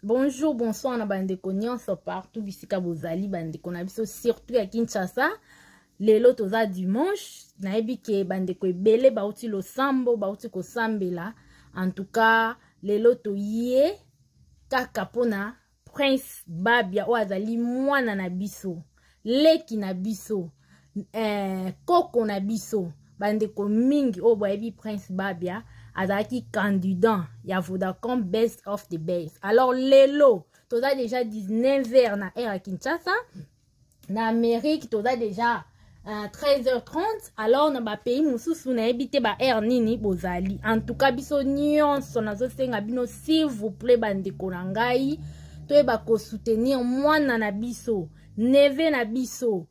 Bonjour, bonsoir na bandeko nyonso partout bisika bozali bandeko na biso surtout à Kinshasa. Lelo toza dimanche nayebi ke bandeko ebele bauti losambo bauti kosambela. En tout cas lelo toye kaka pona Prince Babia o azali mwana na biso leki na biso koko na biso bandeko mingi o boyebi Prince Babia azalaki candidat ya Vodacom best of the best. Alors lelo toza déjà 19h na era Kinshasa, na Amérique toza déjà 13h30. Alors na ba pays mususu na ebite ba air nini bozali. En tout cas biso nyonso nazo senga bino s'il vous plaît bandeko na ngai toyeba ko soutenir mwana na biso, neve na biso,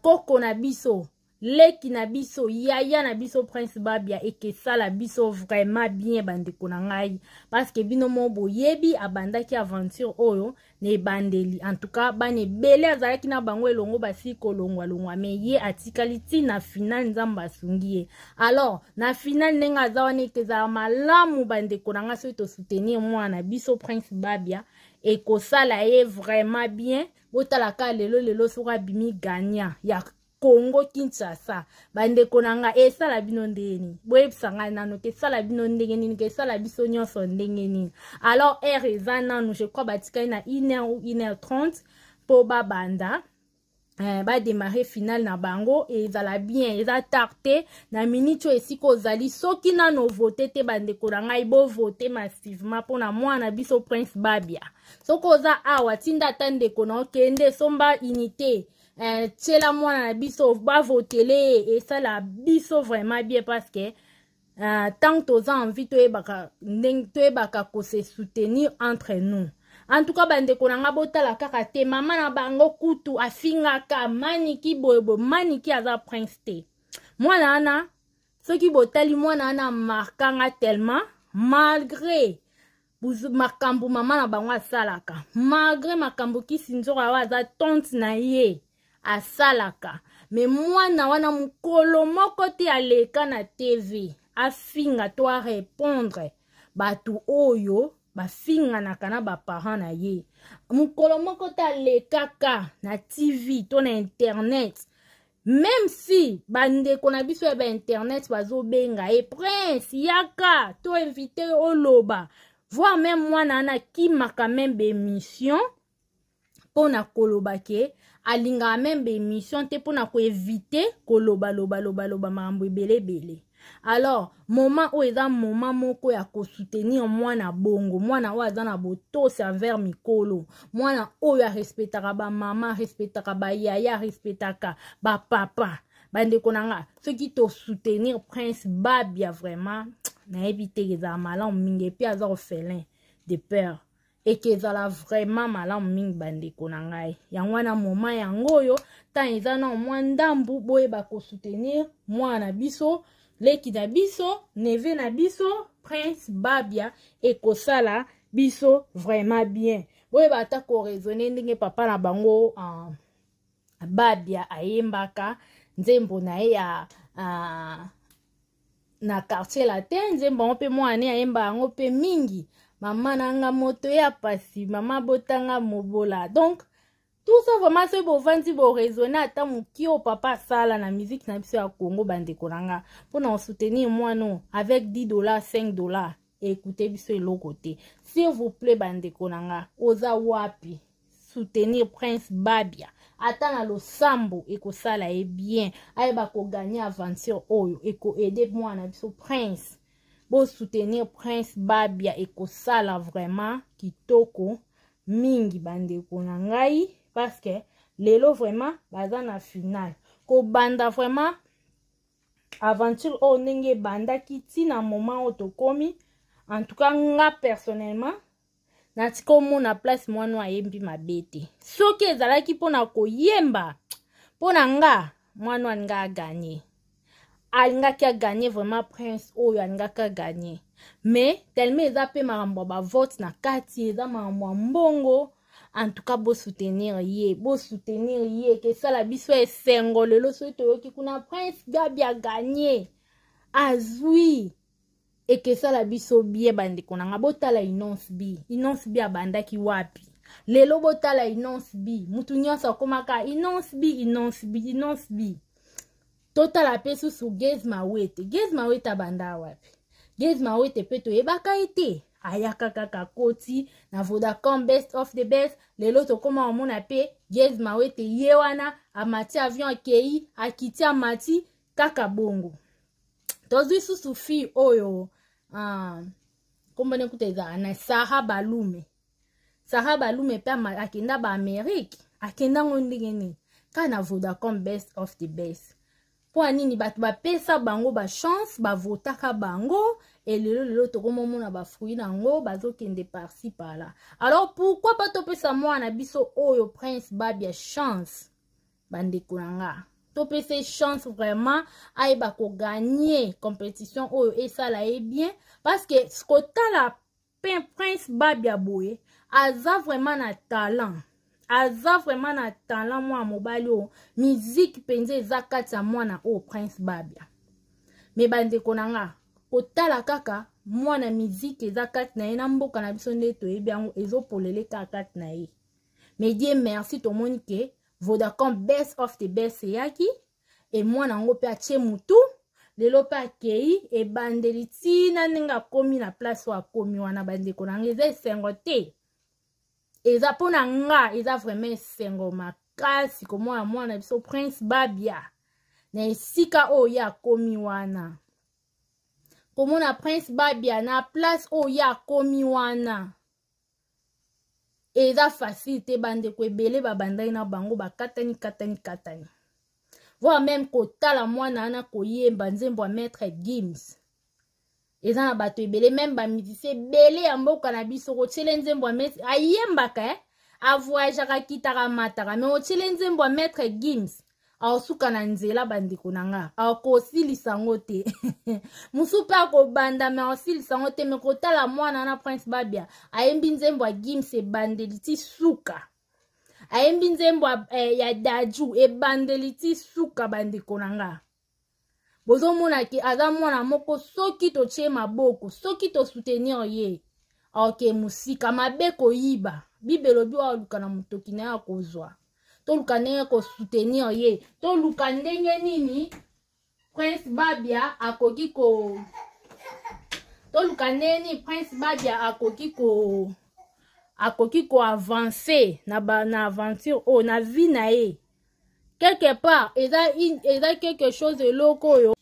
koko na biso, leki na biso, yaya na biso Prince Babia et que ça la biso vraiment bien bandeko na ngai parce que bino mo boyebi abandaki aventure oyo ne bandeli. En tout cas bane bele azalaki na bango elongo basi kolongwa longwa me ye atikali ti na final nzamba sungie. Alors na final nenga zawane keza malamu bandeko na ngai so to soutenir mwana biso Prince Babia et que ça la est vraiment bien botalaka lelo sura bimi gagnant ya Congo Kinshasa bandeko nanga esala bino ndeni boyebisanga nano ke sala bino ndenge nini ke sala biso nyonso ndenge nini. Alors eza nanu je crois batika na 1h ou 1h30 po babanda ba démarrer final na bango et ezala bien eza tarte na minute esiko ozali soki nano voter te bandeko nanga ibo voter massivement pona mwana biso Prince Babia. Soko oza awa tinda tandeko na okende somba unité tchela mwana na biso ba votele et ça la biso vraiment bien parce que tant que envie to baka ko se soutenir entre nous. En tout cas bandeko nanga botala kaka te mama na bango kutu afingaka maniki boyebo maniki aza Prince te mwana ana soki botali mwana ana markanga tellement malgré makambo mama na bango asalaka malgré makambo kisinzora waza tonte na ye asalaka me mwana wana mukolo moko te aleka na TV afinga to a répondre batu oyo bafinga na kana ba parents na ye mukolo moko te alekaka na TV to na internet. Même si bandeko na biso ba internet bazo benga e Prince yaka to invité oloba voire même mwana na kimaka même bémission pona koloba ke alinga même bémission te pona ko éviter koloba loba mambo ebele. Alors moment où eza moment moko ya ko soutenir mwana bongo mwana o azana boto envers mikolo mwana oyo ya respectaka ba mama respectaka ba yaya respectaka ba papa bandeko nanga soki to soutenir Prince Babia vraiment na éviter eza malamu mingi puis aza orphelin de peur et que ezala vraiment malamu mingi bandeko na ngai yango na moment yango yo ta eza na mwa ndambu boyeba ko soutenir mwana biso leki na biso neve na biso Prince Babia et kosala biso vraiment bien boyeba ata ko raisonner ndenge papa na bango Babia ayembaka nzembo na ye ya na quartier latin nzembo mpe mwana ayemba yango pe mingi mama nanga moto ya pasi mama botanga mobola. Donc tout ça vraiment c'est bon vandi bon raisonner ata muki o papa sala na musique na biso ya Congo bandeko nanga pour soutenir moi non avec $10 $5 écoutez biso eloko te s'il vous plaît bandeko nanga oza wapi soutenir Prince Babia ata na losambo eko sala e bien ayeba ko gagner aventure oyo eko aider mwana biso Prince bo soutenir Prince Babia eko sala vraiment kitoko mingi bandeko na ngai parce que lelo vraiment baza na final ko banda vraiment aventure o ndenge banda kiti na moment o tokomi. En tout cas nga personnellement natiko mona place mwana ayembi mabete soki ezalaki pona koyemba pona nga mwana nga gagner alingaki a gagner vraiment Prince oyo alingaki a gagner mais tellement eza pe makambo ba vote na kati eza makambo mbongo. En tout cas bo soutenir ye que ça la biso esengo lelo so toyoki kuna Prince Babia gagner azui et que ça la biso bien bandeko nanga botala Innonce B. Innonce B abandaki wapi? Lelo botala Innonce B. Mutu nyonso akomaka Innonce B. Totala pesu su Gez Mawete. Gez Mawete abanda wapi? Gez Mawete pe toyebaka ete ayaka kaka koti na Vodacom best of the best. Lelo tokoma omona pe Gez Mawete ye wana amati avion akei akiti amati kaka bongo. Tozwi susu fi oyo kombane kuteza na Sarah Balume pe akenda ba Amerique akenda ngondingeni kana Vodacom best of the best. Po nini batu ba pesa bango ba chance ba votaka bango et lelo tokomona ba fruit nango bazokende par-ci par-là. Alors pourquoi pas topesa mwana biso oyo Prince Babia chance bandeko nanga? Topesa chance vraiment aiba ko gagner compétition oyo et ça là est bien parce que skota la Prince Babia boye aza vraiment na talent. Aza vraiment na talent moi mobali o musique penze zakati ya mwana o Prince Babia. Me bandeko nanga kotala kaka mwana musique zakati na ye na mboka na biso nde toyebi yango ezopolele kaka na ye. Me die merci to moni ke Vodacom best of the best yaki et mwana ngo pe atie mutu lelo pe akei e bandeli tina ninga komi na place wa komi wana bandeko nanga eza esengo te. Eza pona nga eza vraiment esengo makasi komona mwana biso Prince Babia na esika oyo ya komi wana. Komona Prince Babia na place oyo ya komi wana. Eza facile te bandeko ebele babandai na bango bakatani. Voire même kotala mwana ana koyemba nzembo ya Maître Gims. Eza na bato ebele même ba musicien ebele ya mboka na biso kotiele nzembo ya Maître ayembaka avoyagaka kitaka mataka mais otiele nzembo ya Maître Gims aosuka na nzela bandeko nanga akosilisa ngo te. Musu pe akobanda me akosilisa ngo te me kotala mwana na Prince Babia ayembi nzembo ya Gims ebandeli ti suka. Ayembi nzembo ya Daju ebandeli ti suka bandeko nanga. Bozo mona ki aza mwana moko soki totie maboko soki to soutenir ye ok musika mabeko yiba bibelobi wa luka na mutoki na ya kozwa to luka ndenge ko soutenir ye to luka ndenge nini Prince Babia akoki ko to luka ndenge Prince Babia akoki ko avancer na aventure o na vie na ye quelque part eza quelque chose de loko yo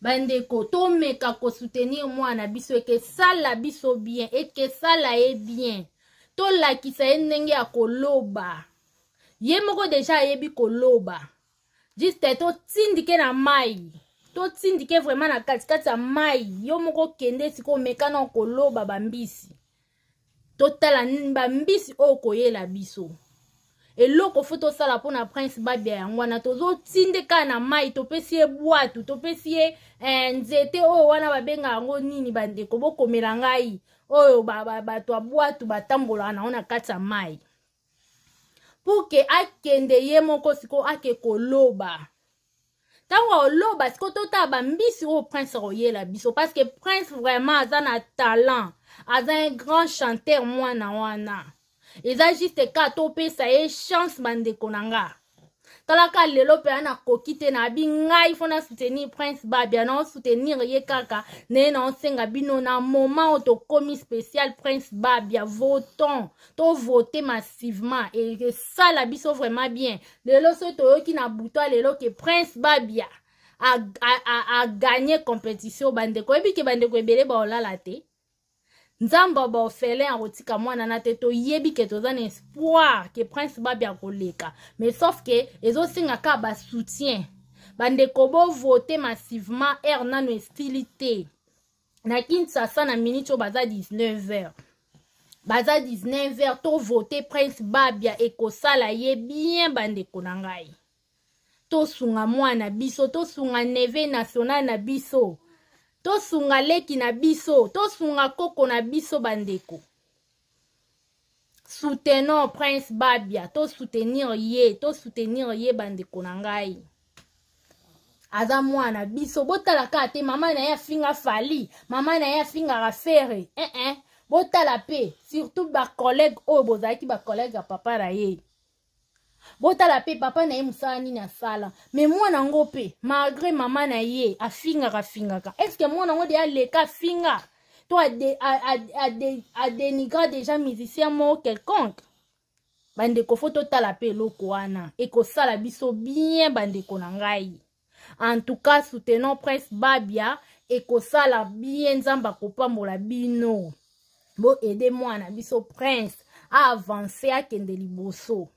bandeko to meka ko soutenir mwana biso eke sala biso bien eke sala e bien to lakisa ye ndenge ya koloba ye moko deja yebi koloba juste to tindike na mai to tindike vraiment na kati ya mai yo moko kende siko meka na koloba bambisi to tala bambisi o koyela biso eloko foto sala pona Prince Babia yango wana tozo tindeka na mai topesi ye bwatu topesi ye nzete oyo wana babenga yango nini bandeko bokomela ngai oyo bato bwatu batambola na ona kati ya mai pour que akende ye moko siko ake koloba tango oloba siko tota bambisi o Prince royela biso parce que Prince vraiment aza na talent aza un grand chanteur mwana wana. Eza juste ka topesa ye chance bandeko nanga. Talaka lelo pe ana kokite na bi ngai fona soutenir Prince Babia na soutenir ye kaka ne na senga bino na moment to komi spécial Prince Babia votons to voter massivement et ça la biso vraiment bien. Lelo so to yoki na buto lelo ke Prince Babia a gagné compétition bandeko ebi ke bandeko ebele ba olala te. Nzamba ba ofele en rotika mwana na teto yebi ke toza na espoir ke Prince Babia koleka mais sauf que ezo singa ka ba soutien bandeko bo voter massivement nano estilité na Kinshasa na minute baza 19h baza 19h to voter Prince Babia ekosala ye bien bandeko na ngai to sunga mwana biso to sunga neve national na biso to sunga leki na biso, to sunga koko na biso bandeko. Soutenons Prince Babia, to soutenir ye bandeko na ngai. aza mwana biso botala kate mama na ye afinga fali mama na ye afinga rafere botala pe surtout ba collègue oyo bozalaki ba collègue ya papa na ye botala pe papa na ye mosala nini asala mais mwana ngo pe malgré mama na ye afingaka est-ce que mwana ngo deya leka afinga to adénigra déjà musicien moko quelconque bandeko fo totala pe eloko wana ekosala biso bien bandeko na ngai. En tout cas soutenons Prince Babia ekosala bien nzamba kopambola bino bo aider mwana biso Prince a avancer akende liboso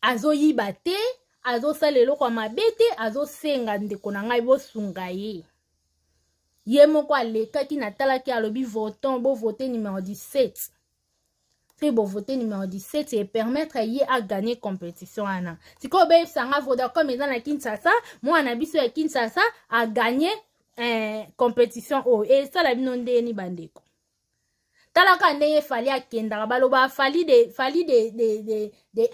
azoyiba te azosala eloko ya mabe te azosenga ndeko na ngai bosunga ye ye moko alekaki natalaki alobi voton bo voter numéro 17 si bo voter numéro 17 et permettre ye à gagner compétition ana sikoyo beyebisanga Vodacom eza na Kinshasa mwana biso ya Kinshasa a gagné compétition oyo esala bino ndeni bandeko talaka ndenge fali akendaka baloba fali de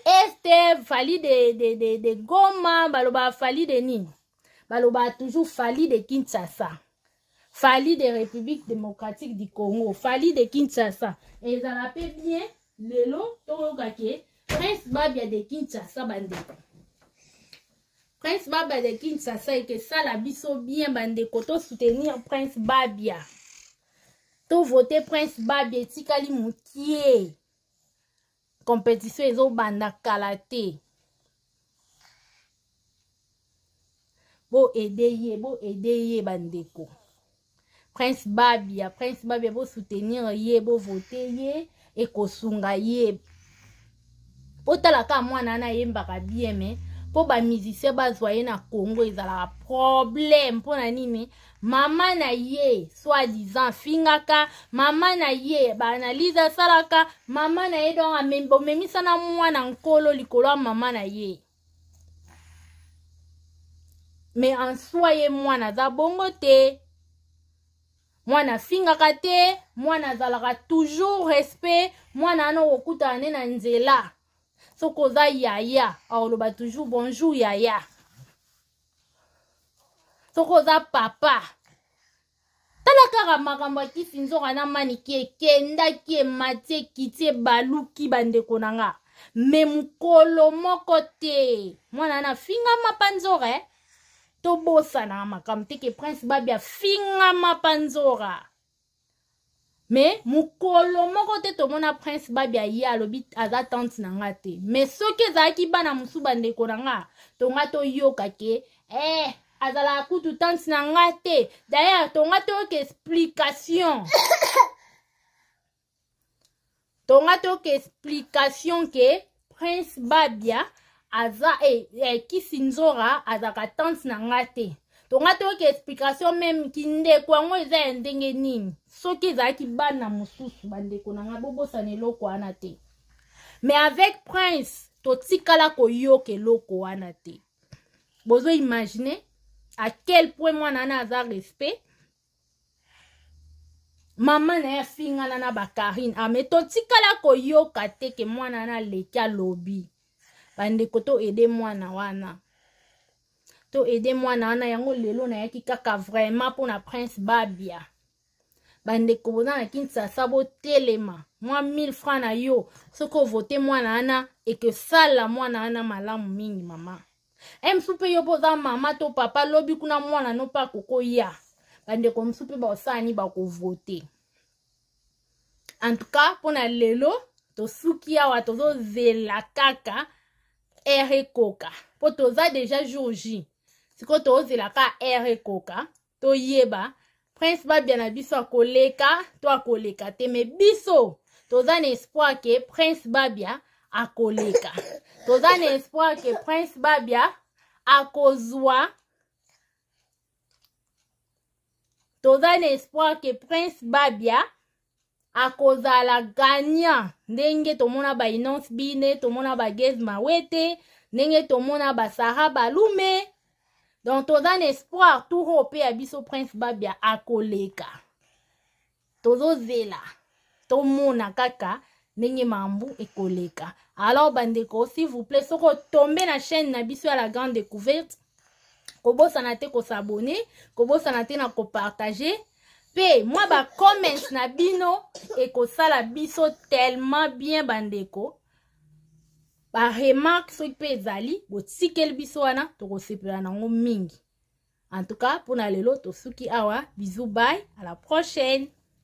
este fali de Goma baloba fali de nini baloba toujours fali de Kinshasa fali de République démocratique du Congo fali de Kinshasa ezala pe bien lelo toyokake Prince Babia de Kinshasa bandeko Prince Babia de Kinshasa ekesala biso bien bandeko to soutenir Prince Babia to voter Prince Babia etikali mokie compétition ezobanda kala te bo aider ye bandeko Prince Babia bo soutenir ye bo voter ye ekosunga ye botalaka mwana na yembaka bien me po ba musicien bazwa ye na Congo ezalaka problème mpona nini mama na ye soi-disant fingaka mama na ye baanalyse asalaka mama na ye donc bomemisana mwana nkolo likolo ya mama na ye mais en soi ye mwana aza bongo te mwana fingaka te mwana azalaka toujours respect mwana ana okutana ne na nzela soki oza yaya aoloba toujours bonjour yaya soki oza papa tala kaka makambo ya kisi nzoka na maniki ekendaki emati ekiti ebaluki bandeko na nga me mokolo moko te mwana ana fingama mpa nzora tobosana makambo te ke Prince Babia fingama mpa nzora me mokolo moko te tomona Prince Babia ye alobi aza tante na nga te me soki ezalaki bana mosusu bandeko na nga tonga toyoka ke azalaka kutu tante na nga te d'ailleurs tonga toyoka explication tonga toyoka explication ke Prince Babia aza kisi nzora azaka tante na nga te tonga toyoka explication même kindeko yango eza ya ndenge nini soki ezalaki bana mosusu bandeko na nga bobosana eloko wana te mais avec Prince totikala koyoka eloko wana te bozo imaginer à quel point mwana na aza respect mama na ya fingana na bakarine ame totikala koyoka te ke mwana na leki alobi bandeko to aider mwana wana yango lelo na yaki kaka vraiment pour na Prince Babia bandeko boza na Kinshasa botelema mwa 1000 francs na yo soko voter mwana wana ekesala mwana wana malamu mingi mama msupe yo boza mama to papa lobi kuna mwana no pa kokoya bandeko msupe baosani bakovote en tout cas pona lelo tosuki awa tozozela kaka ere koka po toza déjà jour J siko tozela ka ere koka toyeba Prince Babia na biso akoleka to akoleka te me biso toza na espoir ke Prince Babia akoleka toza na espoir ke Prince Babia akozwa toza na espoir ke Prince Babia akozala gagnant ndenge tomona ba Inonce Bine tomona ba Gez Mawete ndenge tomona ba Sarah Balume donc toza na espoir tout hope ya biso Prince Babia akoleka tozozela tomona kaka ndenge mambu ekoleka. Alors bandeko, s'il vous plaît, soko tombe na chaîne na biso ya la grande découverte, kobosana te ko s'abonner, kobosana te na ko partager. Pe moi ba comments na bino ekosala biso tellement bien bandeko. Ba remarque soki pe ezali botikeli biso wana tokosepela nango mingi. En tout cas, pour na lelo tosuki awa, bisous, bye, à la prochaine.